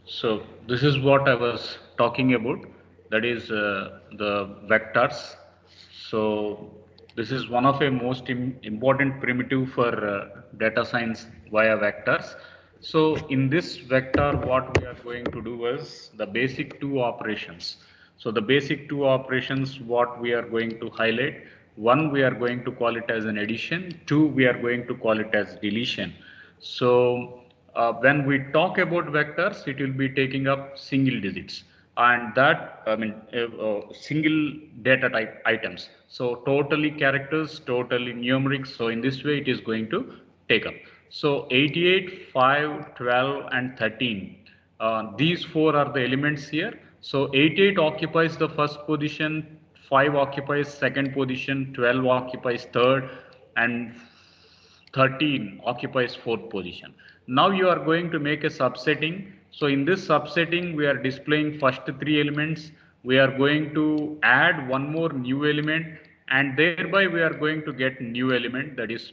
So this is what I was talking about, that is the vectors. So this is one of a most important primitive for data science via vectors. So in this vector, what we are going to do is the basic two operations. So the basic two operations, what we are going to highlight, one we are going to call it as an addition, two we are going to call it as deletion. So when we talk about vectors, it will be taking up single digits, and that I mean single data type items. So totally characters, totally numeric. So in this way, it is going to take up. So 88, 5, 12, and 13. These four are the elements here. So 88 occupies the first position, 5 occupies second position, 12 occupies third, and 13 occupies fourth position. Now you are going to make a subsetting. So in this subsetting, we are displaying first three elements. We are going to add one more new element, and thereby we are going to get new element, that is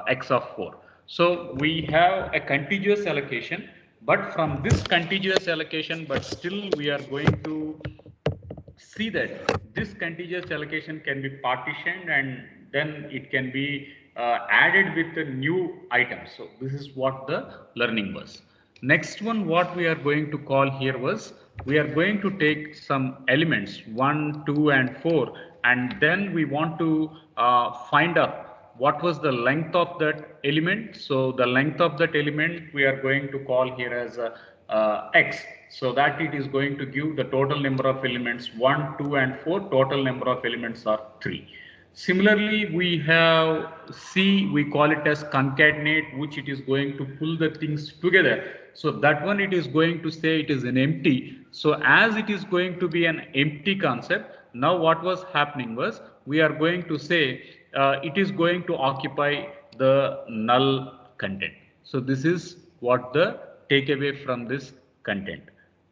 x of 4. So we have a contiguous allocation, but from this contiguous allocation, but still we are going to see that this contiguous allocation can be partitioned, and then it can be added with the new items. So this is what the learning was. Next one, what we are going to call here was, we are going to take some elements 1, 2, and 4, and then we want to find out what was the length of that element. So the length of that element we are going to call here as x, so that it is going to give the total number of elements 1, 2, and 4. Total number of elements are 3. Similarly, we have C, we call it as concatenate, which it is going to pull the things together. So that one it is going to say it is an empty. So as it is going to be an empty concept, now what was happening was, we are going to say it is going to occupy the null content. So this is what the takeaway from this content.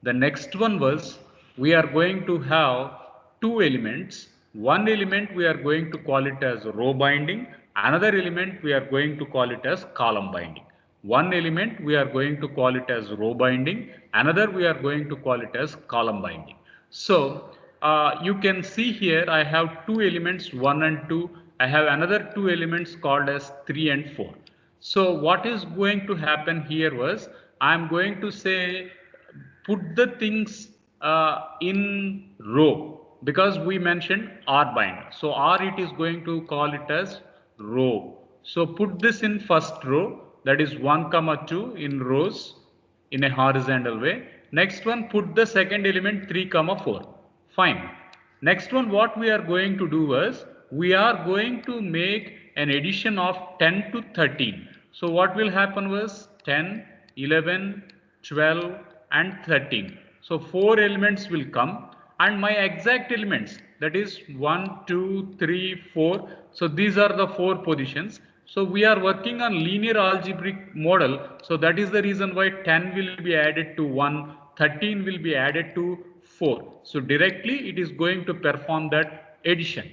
The next one was, we are going to have two elements. One element we are going to call it as row binding. Another element we are going to call it as column binding. One element we are going to call it as row binding. Another we are going to call it as column binding. So you can see here I have two elements 1 and 2. I have another two elements called as 3 and 4. So what is going to happen here was, I am going to say put the things in row, because we mentioned R bind. So R it is going to call it as row. So put this in first row, that is 1 comma 2 in rows in a horizontal way. Next one, put the second element 3 comma 4. Fine. Next one, what we are going to do is, we are going to make an addition of 10 to 13. So what will happen was 10, 11, 12, and 13. So 4 elements will come, and my exact elements, that is 1, 2, 3, 4. So these are the 4 positions. So we are working on linear algebraic model. So that is the reason why 10 will be added to 1, 13 will be added to 4. So directly it is going to perform that addition.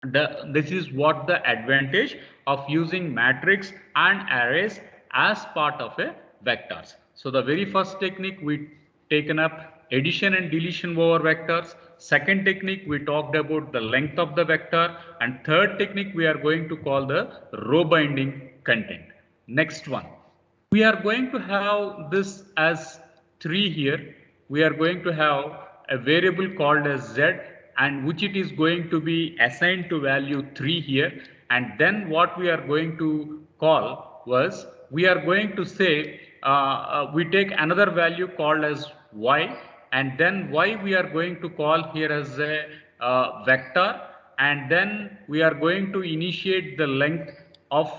This is what the advantage of using matrix and arrays as part of a vectors. So the very first technique we taken up addition and deletion over vectors. Second technique we talked about the length of the vector, and third technique we are going to call the row binding content. Next one, we are going to have this as 3 here. We are going to have a variable called as z, and which it is going to be assigned to value 3 here. And then what we are going to call was, we are going to say we take another value called as y, and then y we are going to call here as a vector, and then we are going to initiate the length of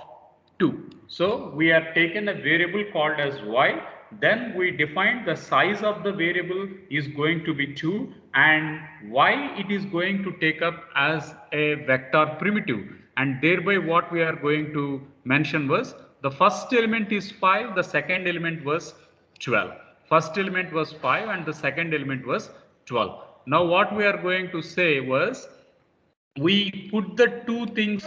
2. So we are taken a variable called as y, then we define the size of the variable is going to be 2, and y it is going to take up as a vector primitive, and thereby what we are going to mention was, the first element is 5, the second element was 12. First element was 5 and the second element was 12. Now what we are going to say was, we put the two things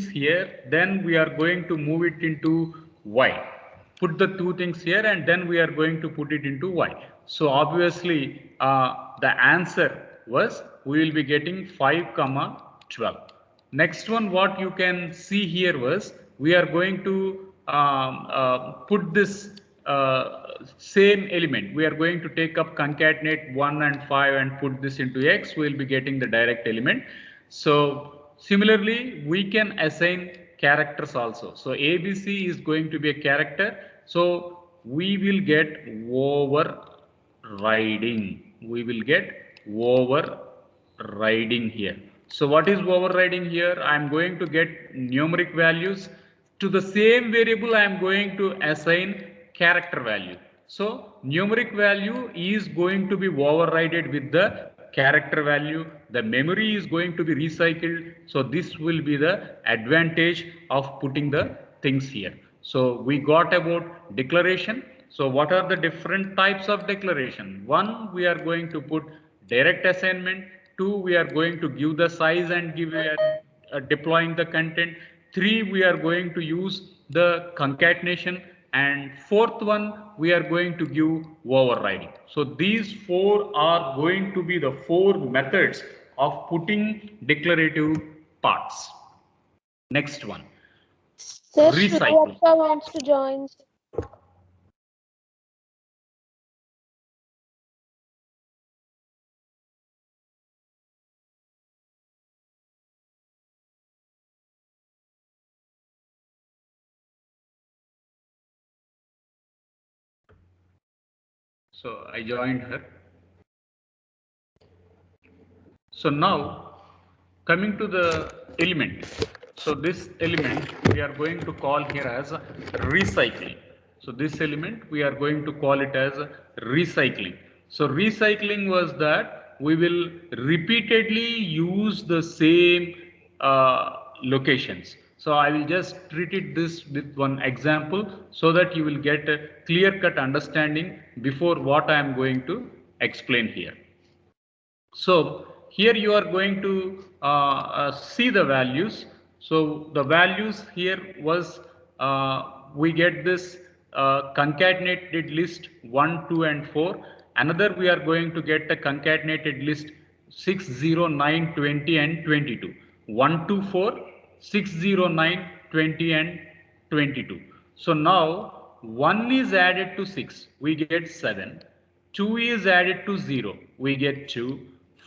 here, then we are going to move it into y. put the two things here and then we are going to put it into y. So obviously the answer was we will be getting 5 comma 12. Next one what you can see here was we are going to put this same element. We are going to take up concatenate 1 and 5 and put this into x. We will be getting the direct element. So similarly, we can assign characters also. So ABC is going to be a character. So we will get overriding. We will get overriding here. So what is overriding here? I am going to get numeric values. To the same variable I am going to assign character value. So numeric value is going to be overridden with the character value. The memory is going to be recycled. So this will be the advantage of putting the things here. So we got about declaration. So what are the different types of declaration? One, we are going to put direct assignment. Two, we are going to give the size and give deploying the content. Three, we are going to use the concatenation, and fourth one we are going to give overriding. So these four are going to be the four methods of putting declarative parts. Next one, Sir, recycle. Srivatsa wants to join. So I joined her. So now coming to the element. So this element we are going to call here as recycling. So this element we are going to call it as recycling. So recycling was that we will repeatedly use the same locations. So I will just treat it this with one example so that you will get a clear-cut understanding before what I am going to explain here. So here you are going to see the values. So the values here was we get this concatenated list 1, 2 and 4. Another we are going to get a concatenated list 6, 0, 9, 20 and 22. 1, 2, 4, 6, 0, 9, 20 and 22. So now 1 is added to 6, we get 7. 2 is added to 0, we get 2.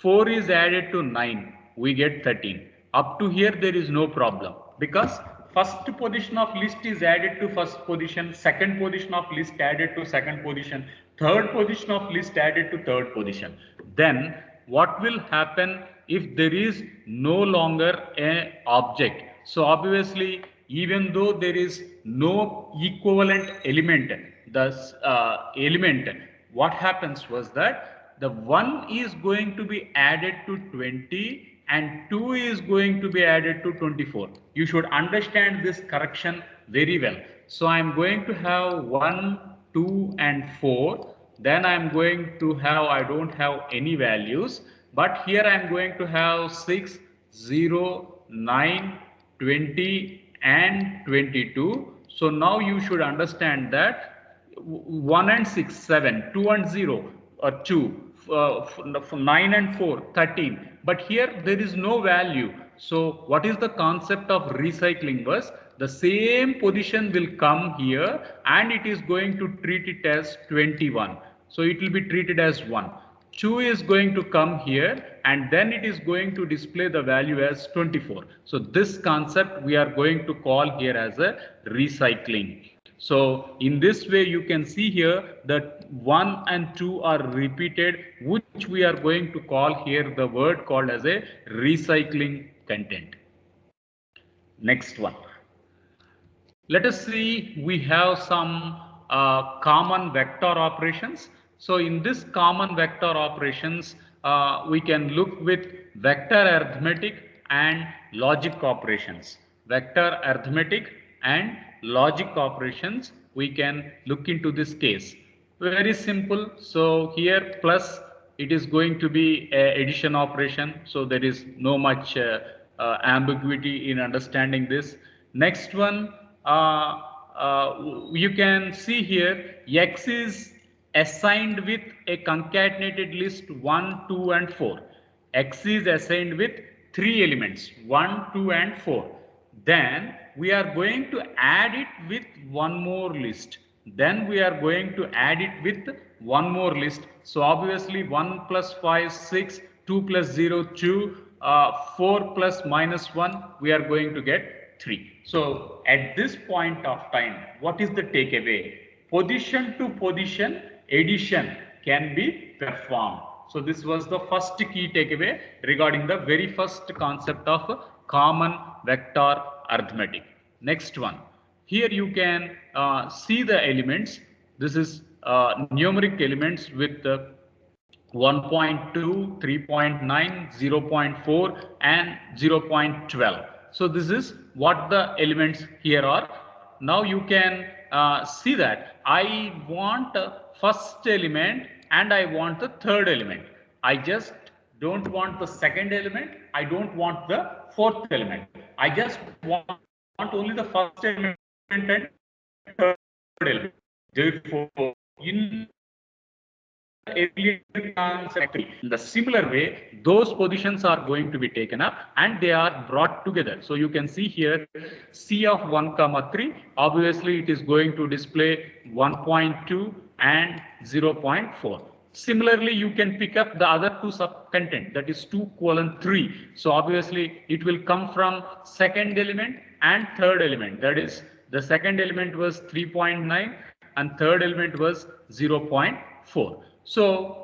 4 is added to 9, we get 13. Up to here there is no problem because first position of list is added to first position, second position of list added to second position, third position of list added to third position. Then what will happen if there is no longer an object? So obviously even though there is no equivalent element, the element, what happens was that the 1 is going to be added to 20 and 2 is going to be added to 24. You should understand this correction very well. So I am going to have 1, 2 and 4. Then I am going to have, I don't have any values, but here I am going to have 6, 0, 9, 20 and 22. So now you should understand that 1 and 6, 7, 2 and 0, 2, 9 and 4, 13. But here there is no value. So what is the concept of recycling was the same position will come here and it is going to treat it as 21. So it will be treated as 1. 2 is going to come here and then it is going to display the value as 24. So this concept we are going to call here as a recycling. So in this way you can see here that 1 and 2 are repeated, which we are going to call here the word called as a recycling content. Next one. Let us see, we have some common vector operations. So in this common vector operations, we can look with vector arithmetic and logic operations. Vector arithmetic and logic operations, we can look into this case. Very simple. So here plus it is going to be a addition operation. So there is no much ambiguity in understanding this. Next one, you can see here X is assigned with a concatenated list 1, 2 and 4. X is assigned with 3 elements 1, 2 and 4. Then we are going to add it with one more list. Then we are going to add it with one more list. So obviously 1 plus 5, 6, 2 plus 0, 2, 4 plus minus 1, we are going to get 3. So at this point of time, what is the takeaway? Position to position addition can be performed. So this was the first key takeaway regarding the very first concept of common vector arithmetic. Next one. Here you can see the elements. This is numeric elements with 1.2, 3.9, 0.4 and 0.12. So this is what the elements here are. Now you can see that I want first element and I want the third element. I just don't want the second element. I don't want the fourth element. I just want only the first element and third element. Therefore, in in the similar way, those positions are going to be taken up and they are brought together. So you can see here C of 1 comma 3, obviously it is going to display 1.2 and 0.4. Similarly, you can pick up the other two sub-content, that is 2 colon 3. So obviously it will come from second element and third element. That is, the second element was 3.9 and third element was 0.4. So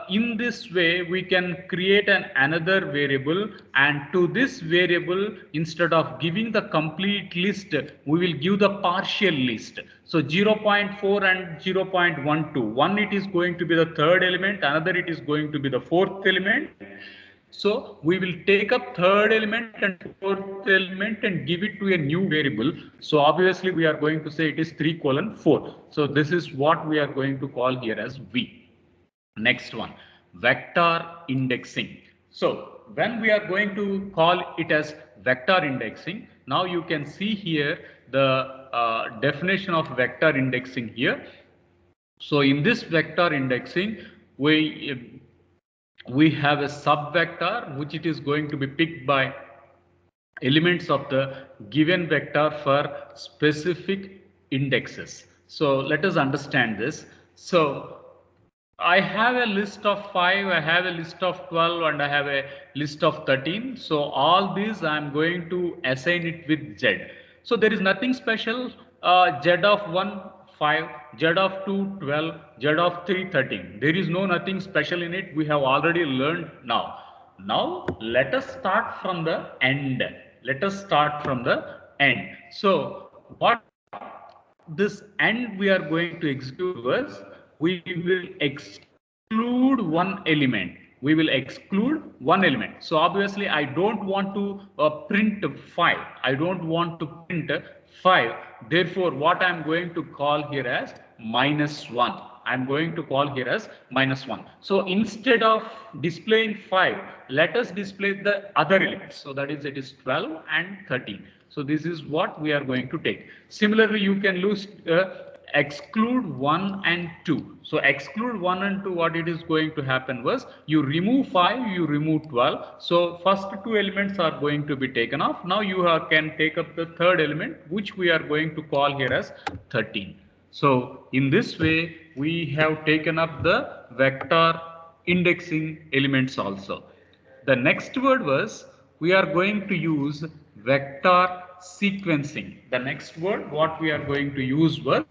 in this way, we can create another variable, and to this variable, instead of giving the complete list, we will give the partial list. So 0.4 and 0.12. One it is going to be the third element, another it is going to be the fourth element. So we will take up third element and fourth element and give it to a new variable. So obviously we are going to say it is 3 colon 4. So this is what we are going to call here as V. Next one, vector indexing. So when we are going to call it as vector indexing, now you can see here the definition of vector indexing here. So in this vector indexing, we have a subvector which it is going to be picked by elements of the given vector for specific indexes. So let us understand this. So I have a list of 5, I have a list of 12 and I have a list of 13. So all these I am going to assign it with Z. So there is nothing special. Z of 1, 5, Z of 2, 12, Z of 3, 13. There is nothing special in it. We have already learned now. Now let us start from the end. Let us start from the end. So what this end we are going to execute was, we will exclude one element. We will exclude one element. So obviously I don't want to print 5. I don't want to print 5. Therefore, what I am going to call here as -1. I am going to call here as -1. So instead of displaying 5, let us display the other elements. So that is, it is 12 and 13. So this is what we are going to take. Similarly, you can exclude 1 and 2. So exclude 1 and 2, what it is going to happen was, you remove 5, you remove 12. So first two elements are going to be taken off. Now you can take up the third element, which we are going to call here as 13. So in this way, we have taken up the vector indexing elements also. The next word was, we are going to use vector sequencing. The next word what we are going to use was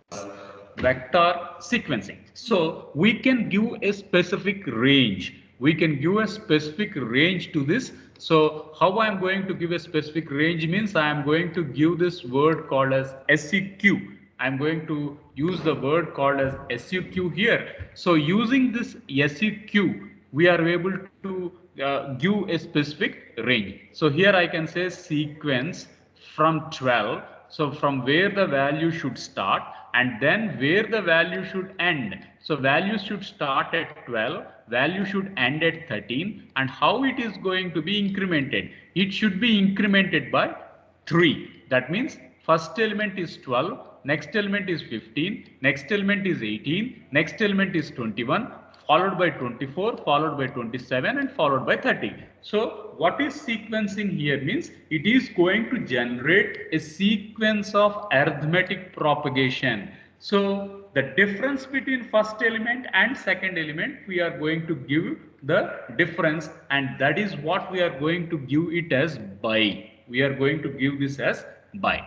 vector sequencing. So we can give a specific range. We can give a specific range to this. So how I am going to give a specific range means, I am going to give this word called as SEQ. I am going to use the word called as SEQ here. So using this SEQ, we are able to give a specific range. So here I can say sequence from 12. So from where the value should start and then where the value should end. So value should start at 12, value should end at 13, and how it is going to be incremented? It should be incremented by 3. That means First element is 12, next element is 15, next element is 18, next element is 21, followed by 24, followed by 27, and followed by 30. So what is sequencing here means it is going to generate a sequence of arithmetic propagation. So the difference between first element and second element, we are going to give the difference, and that is what we are going to give it as by. We are going to give this as by.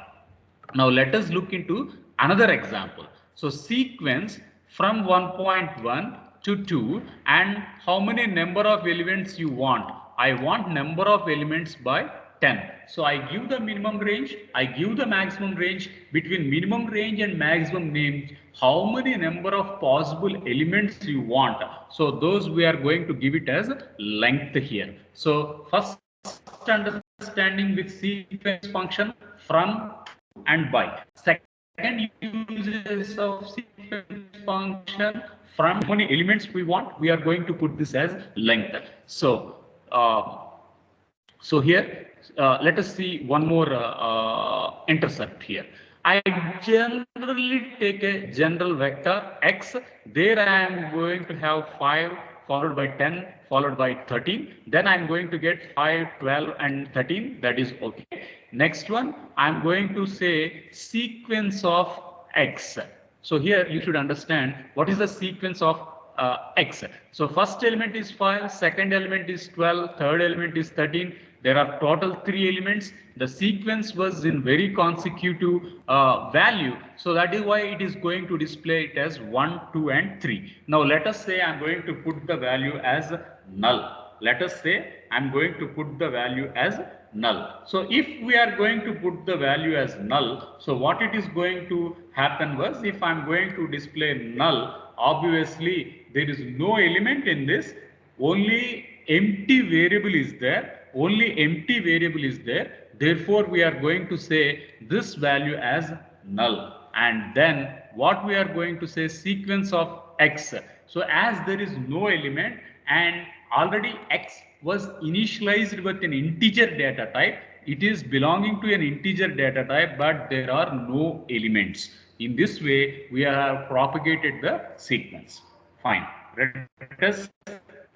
Now let us look into another example. So sequence from 1.1 to 2, and how many number of elements you want. I want number of elements by 10. So I give the minimum range, I give the maximum range. Between minimum range and maximum range, how many number of possible elements you want. So those we are going to give it as length here. So first understanding with sequence function from, to, and by. Second uses of sequence function from how many elements we want, we are going to put this as length. So here, let us see one more intercept here. I generally take a general vector x. There I am going to have 5 followed by 10 followed by 13. Then I am going to get 5, 12, and 13. That is okay. Next one, I am going to say sequence of x. So here you should understand what is the sequence of x. So first element is 5, second element is 12, third element is 13. There are total 3 elements. The sequence was in very consecutive value. So that is why it is going to display it as 1, 2, and 3. Now let us say I am going to put the value as null. Let us say I am going to put the value as null. So if we are going to put the value as null, so what it is going to happen was, if I am going to display null, obviously there is no element in this, only empty variable is there, only empty variable is there. Therefore we are going to say this value as null, and then what we are going to say, sequence of x. So as there is no element and already x was initialized with an integer data type, it is belonging to an integer data type, but there are no elements. In this way we have propagated the sequence. Fine. Let us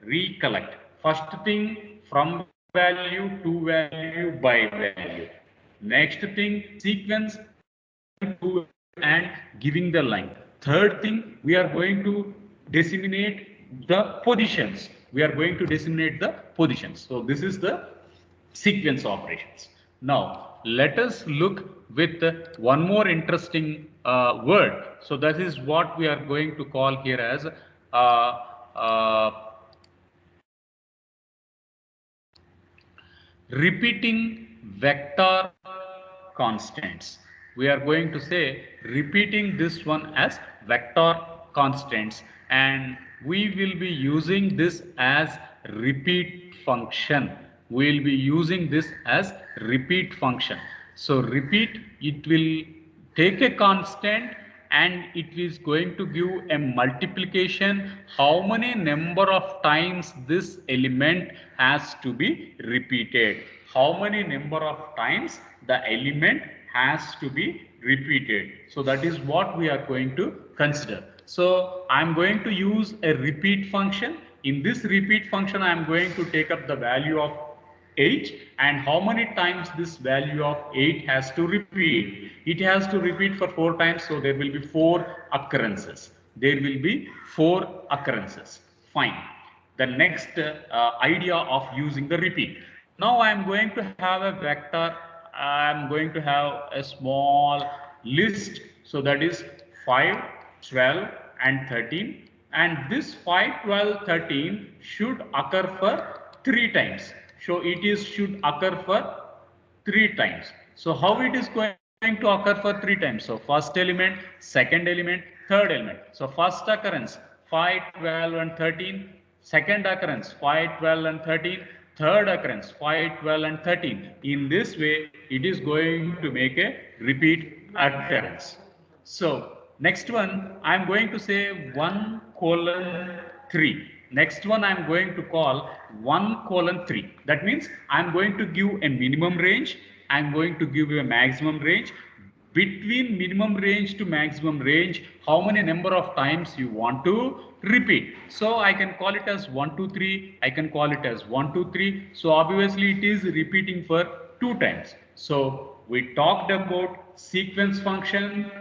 recollect. First thing, from value to value by value. Next thing, sequence to and giving the length. Third thing, we are going to disseminate the positions. We are going to disseminate the positions. So this is the sequence operations. Now let us look with one more interesting word. So that is what we are going to call here as uh, repeating vector constants. We are going to say repeating this one as vector constants, and we will be using this as repeat function. We will be using this as repeat function. So repeat, it will take a constant and it is going to give a multiplication, how many number of times this element has to be repeated, how many number of times the element has to be repeated. So that is what we are going to consider. So I am going to use a repeat function. In this repeat function I am going to take up the value of 8, and how many times this value of 8 has to repeat. It has to repeat for 4 times, so there will be 4 occurrences. There will be 4 occurrences. Fine. The next idea of using the repeat. Now I am going to have a vector. I am going to have a small list. So that is 5, 12, and 13. And this 5, 12, 13 should occur for 3 times. So it is should occur for 3 times. So how it is going to occur for 3 times? So first element, second element, third element. So first occurrence 5, 12, and 13. Second occurrence 5, 12, and 13. Third occurrence 5, 12, and 13. In this way it is going to make a repeat occurrence. So next one I am going to say 1 colon 3. Next one I am going to call 1 colon 3. That means I am going to give a minimum range, I am going to give you a maximum range. between minimum range to maximum range, how many number of times you want to repeat. So I can call it as 1, 2, 3. I can call it as 1, 2, 3. So obviously it is repeating for 2 times. So we talked about sequence function.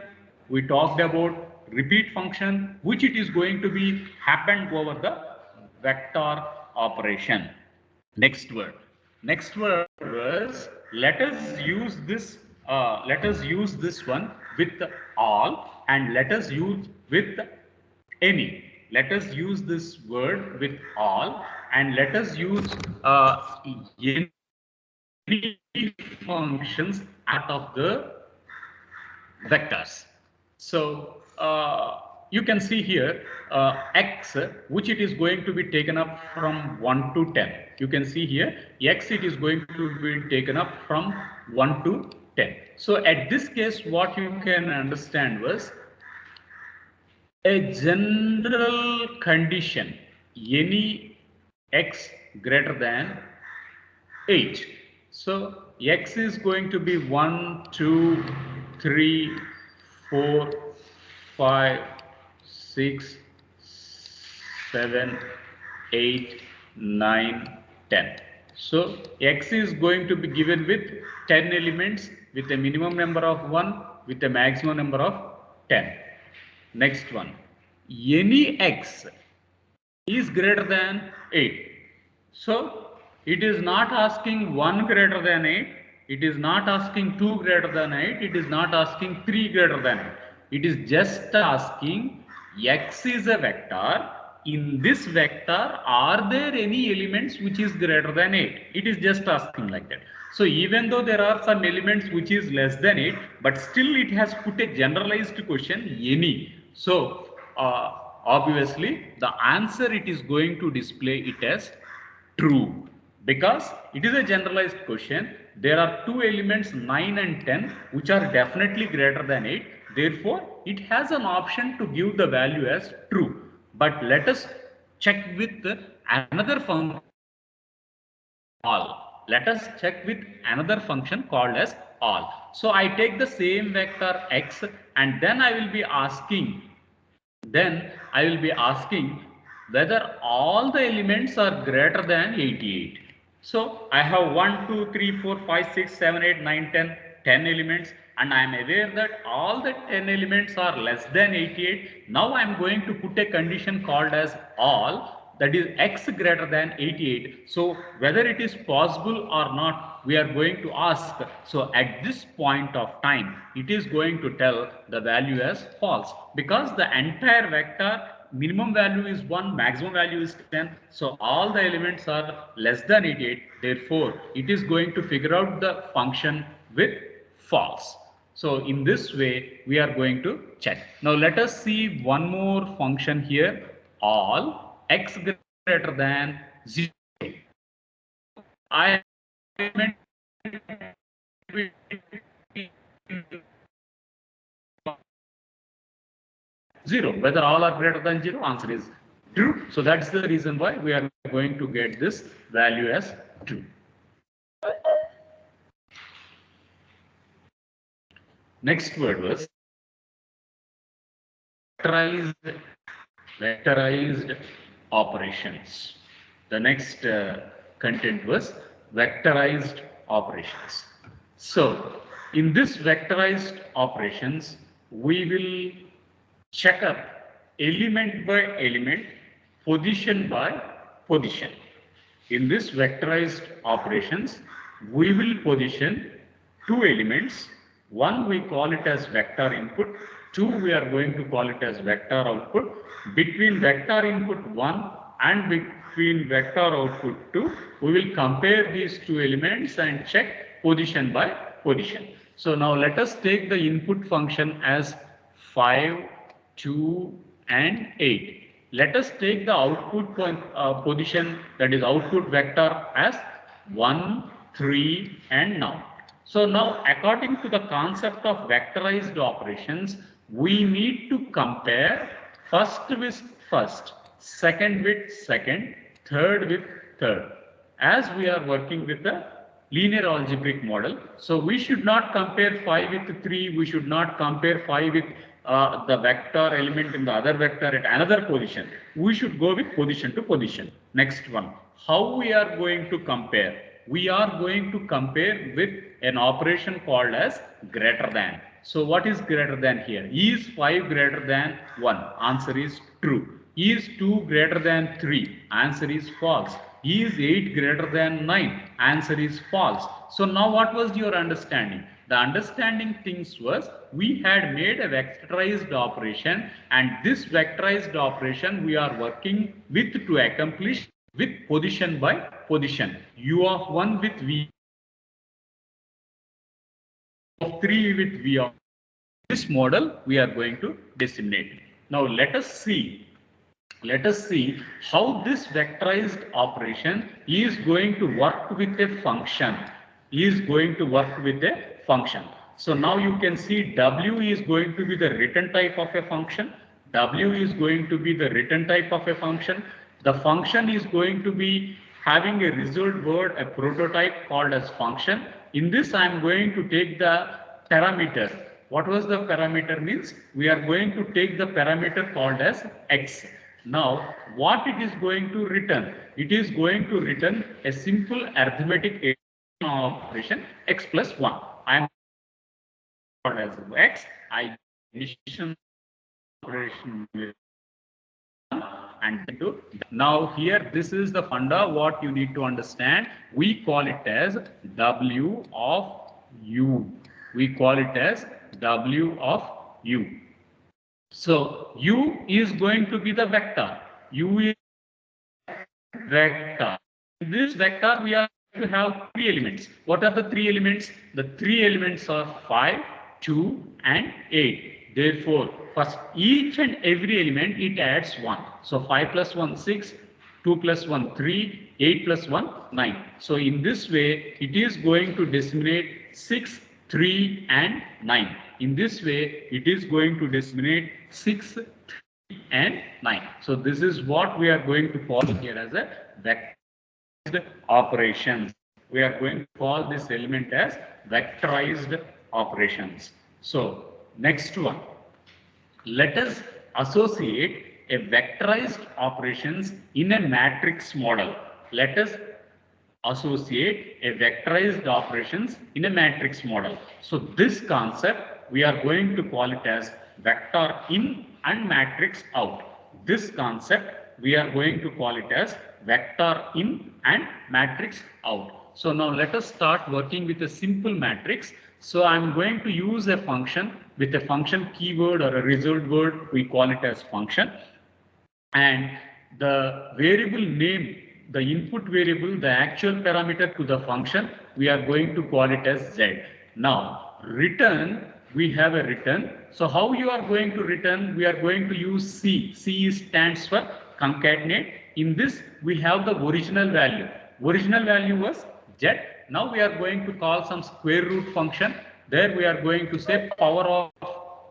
We talked about repeat function, which it is going to be happened over the vector operation. Next word. Next word was let us use this one with all and let us use with any. Let us use this word with all and let us use any functions out of the vectors. So you can see here x, which it is going to be taken up from 1 to 10. You can see here x, it is going to be taken up from 1 to 10. So at this case, what you can understand was a general condition, any x greater than 8. So x is going to be 1, 2, 3, 4, 5, 6, 7, 8, 9, 10. So x is going to be given with 10 elements with a minimum number of 1 with a maximum number of 10. Next one, any x is greater than 8. So it is not asking 1 greater than 8, it is not asking 2 greater than 8, it is not asking 3 greater than 8. It is just asking x is a vector. In this vector, are there any elements which is greater than 8? It is just asking like that. So even though there are some elements which is less than 8, but still it has put a generalized question, any. So obviously the answer it is going to display it as true, because it is a generalized question. There are two elements 9 and 10 which are definitely greater than 8. Therefore it has an option to give the value as true. But let us check with another function all. Let us check with another function called as all. So I take the same vector x and then I will be asking whether all the elements are greater than 88. So I have 1, 2, 3, 4, 5, 6, 7, 8, 9, 10, 10 elements, and I am aware that all the 10 elements are less than 88. Now I am going to put a condition called as all, that is x greater than 88. So whether it is possible or not, we are going to ask. So at this point of time, it is going to tell the value as false, because the entire vector minimum value is 1, maximum value is 10. So all the elements are less than 88. Therefore it is going to figure out the function with false. So in this way we are going to check. Now let us see one more function here, all x greater than 0. I meant 0. Whether all are greater than 0, answer is true. So that's the reason why we are going to get this value as true. Next word was vectorized, vectorized operations. The next content was vectorized operations. So in this vectorized operations, we will check up element by element, position by position. In this vectorized operations, we will position two elements. One we call it as vector input, two we are going to call it as vector output. Between vector input 1 and between vector output 2, we will compare these two elements and check position by position. So now let us take the input function as 5, 2 and 8. Let us take the output position, that is output vector, as 1, 3 and now. So now according to the concept of vectorized operations, we need to compare first with first, second with second, third with third, as we are working with the linear algebraic model. So we should not compare 5 with 3. We should not compare 5 with the vector element in the other vector at another position. We should go with position to position. Next one. How we are going to compare? We are going to compare with an operation called as greater than. So what is greater than here? Is 5 greater than 1? Answer is true. Is 2 greater than 3? Answer is false. Is 8 greater than 9? Answer is false. So now what was your understanding? The understanding things was we had made a vectorized operation, and this vectorized operation we are working with to accomplish with position by position. U of 1 with V of 3 with V of this model we are going to disseminate. Now let us see how this vectorized operation is going to work with a function. So now you can see W is going to be the written type of a function. W is going to be the written type of a function. The function is going to be having a result word, a prototype called as function. In this I am going to take the parameter. What was the parameter means? We are going to take the parameter called as x. Now, what it is going to return? It is going to return a simple arithmetic operation x plus 1. I am called as x. I addition operation and into now here this is the funda what you need to understand. We call it as W of u. We call it as W of u. So u is going to be the vector. U is vector. In this vector, we are going to have 3 elements. What are the 3 elements? The 3 elements are 5, 2, and 8. Therefore, for each and every element, it adds 1. So 5 plus 1, 6, 2 plus 1, 3, 8 plus 1, 9. So in this way, it is going to disseminate 6, 3, and 9. In this way, it is going to disseminate 6, and 9. So this is what we are going to call here as a vectorized operations. We are going to call this element as vectorized operations. So next one, let us associate a vectorized operations in a matrix model. Let us associate a vectorized operations in a matrix model. So this concept we are going to call it as vector in and matrix out. This concept we are going to call it as vector in and matrix out. So now let us start working with a simple matrix. So I'm going to use a function with a function keyword or a result word. We call it as function, and the variable name, the input variable, the actual parameter to the function, we are going to call it as z. Now return, we have a return. So how you are going to return? We are going to use C. C stands for concatenate. In this we have the original value. Original value was z. Now we are going to call some square root function. There we are going to say power of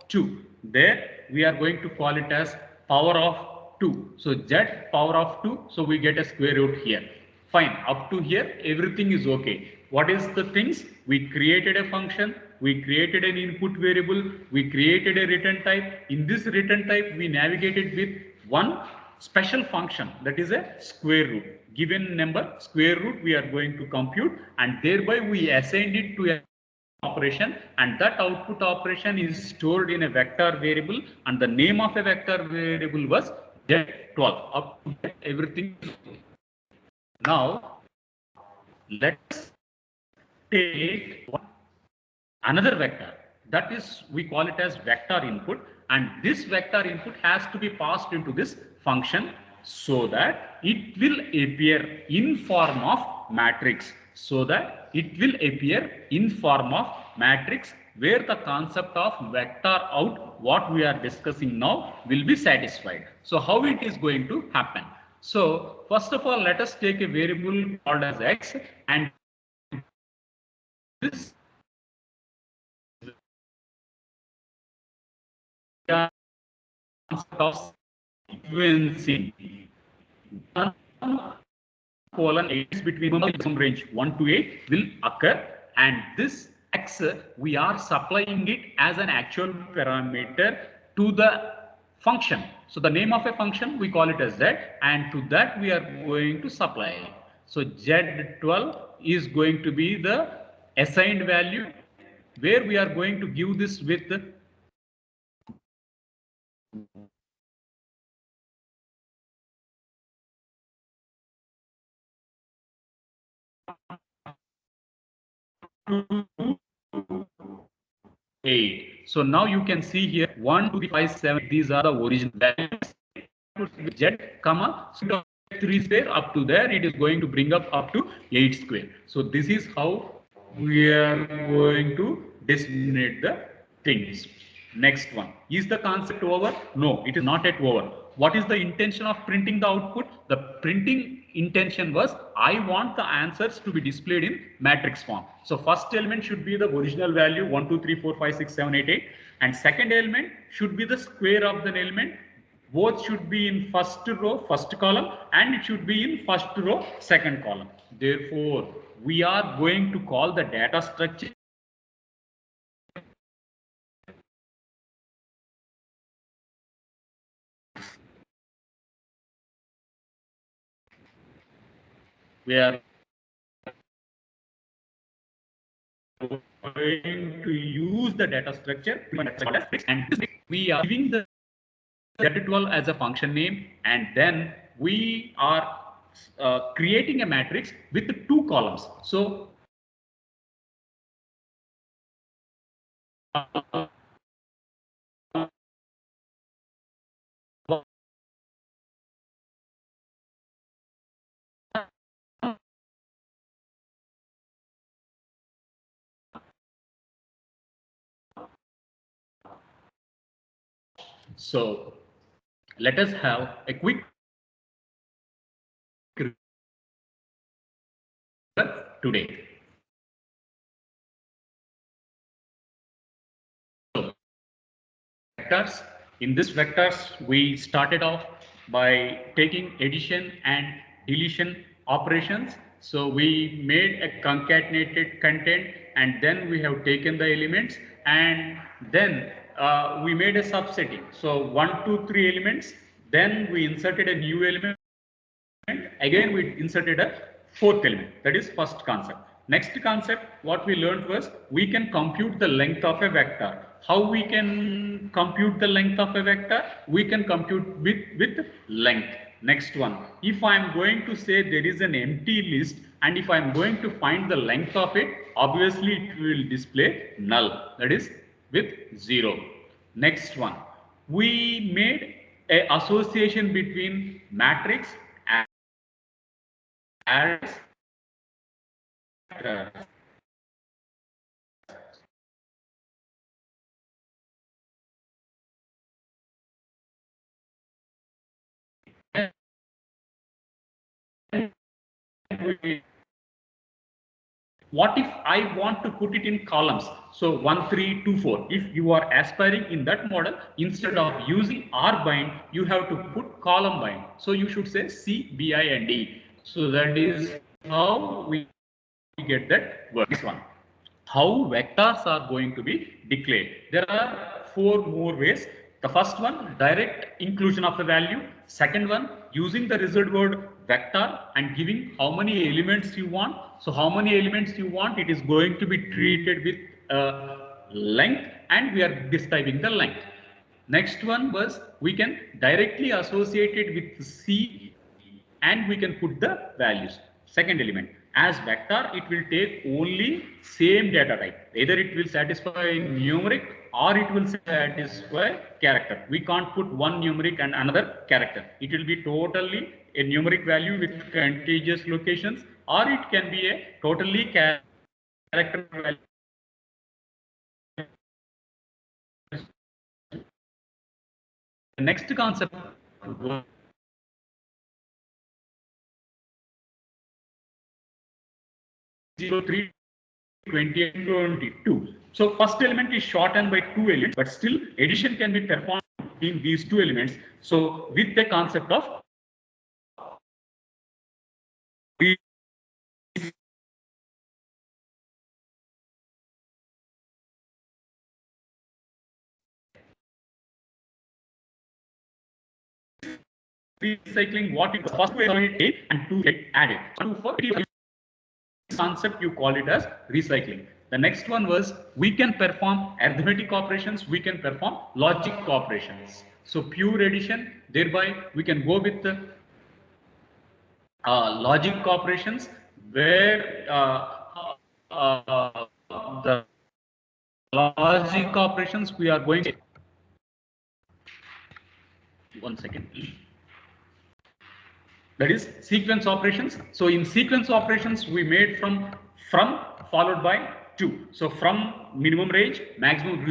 2. There we are going to call it as power of 2. So z power of 2. So we get a square root here. Fine. Up to here everything is okay. What is the things? We created a function. We created an input variable. We created a return type. In this return type we navigated with one special function, that is a square root. Given number square root we are going to compute, and thereby we assigned it to a operation, and that output operation is stored in a vector variable, and the name of a vector variable was z12. Up to that everything. Now let's take another vector, that is we call it as vector input, and this vector input has to be passed into this function so that it will appear in form of matrix, where the concept of vector out what we are discussing now will be satisfied. So how it is going to happen? So first of all, let us take a variable called as x, and this concept of sequencing. colon 8 between the range 1 to 8 will occur, and this x we are supplying it as an actual parameter to the function. So the name of a function we call it as z, and to that we are going to supply. So z12 is going to be the assigned value, where we are going to give this with eight. So now you can see here 1, 2, 3, 5, 7. These are the original values. Z, comma, so 3 square up to there, it is going to bring up to 8 square. So this is how we are going to designate the things. Next one. Is the concept over? No, it is not yet over. What is the intention of printing the output? The printing intention was, I want the answers to be displayed in matrix form. So first element should be the original value 1, 2, 3, 4, 5, 6, 7, 8, 8, and second element should be the square of the element. Both should be in first row, first column, and it should be in first row, second column. Therefore, we are going to call the data structure we are going to use the data structure and we are giving the Z12 as a function name, and then we are creating a matrix with two columns. So let us have a quick today. So vectors. In this vectors, we started off by taking addition and deletion operations. So we made a concatenated content, and then we have taken the elements, and then we made a subsetting. So 1, 2, 3 elements. Then we inserted a new element. Again, we inserted a fourth element. That is first concept. Next concept, what we learned was we can compute the length of a vector. How we can compute the length of a vector? We can compute with length. Next one, if I am going to say there is an empty list, and if I am going to find the length of it, obviously it will display null. That is with 0. Next one, we made a association between matrix and what if I want to put it in columns? So 1, 3, 2, 4. If you are aspiring in that model, instead of using R bind, you have to put column bind. So you should say C, B, I, and D. So that is how we get that word. This one. How vectors are going to be declared. There are 4 more ways. The first one, direct inclusion of the value. Second one, using the result word vector and giving how many elements you want. So how many elements you want, it is going to be treated with length, and we are describing the length. Next one was we can directly associate it with C, and we can put the values. Second element, as vector, it will take only same data type. Either it will satisfy numeric or it will satisfy character. We can't put one numeric and another character. It will be totally a numeric value with contiguous locations, or it can be a totally character value. The next concept 03 20 and 22. So first element is shortened by 2 elements, but still addition can be performed in these 2 elements. So with the concept of recycling what it first way it and two get added. One for concept you call it as recycling. The next one was we can perform arithmetic operations, we can perform logic operations. So pure addition, thereby we can go with the logic operations where the logic operations we are going to one second. That is sequence operations. So in sequence operations we made from followed by to. So from minimum range, maximum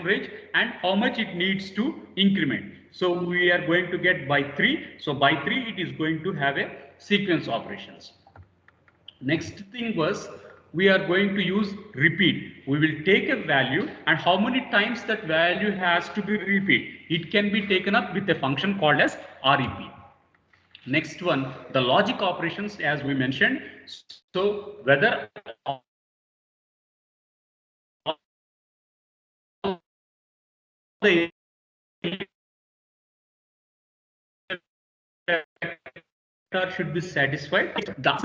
range, and how much it needs to increment. So we are going to get by 3. So by 3 it is going to have a sequence operations. Next thing was we are going to use repeat. We will take a value and how many times that value has to be repeat. It can be taken up with a function called as REP. Next one, the logic operations as we mentioned. So whether the should be satisfied. That's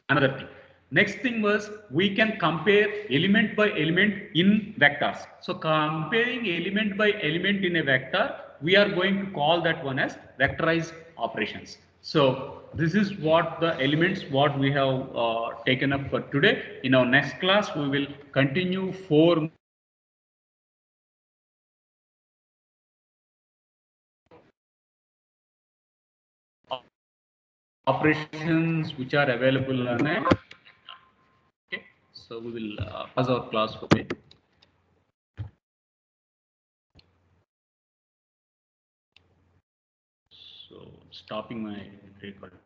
another thing. Next thing was we can compare element by element in vectors. So comparing element by element in a vector, we are going to call that one as vectorized operations. So this is what the elements what we have taken up for today. In our next class, we will continue 4 operations which are available on a. Okay, so we will pause our class for a. So stopping my recording.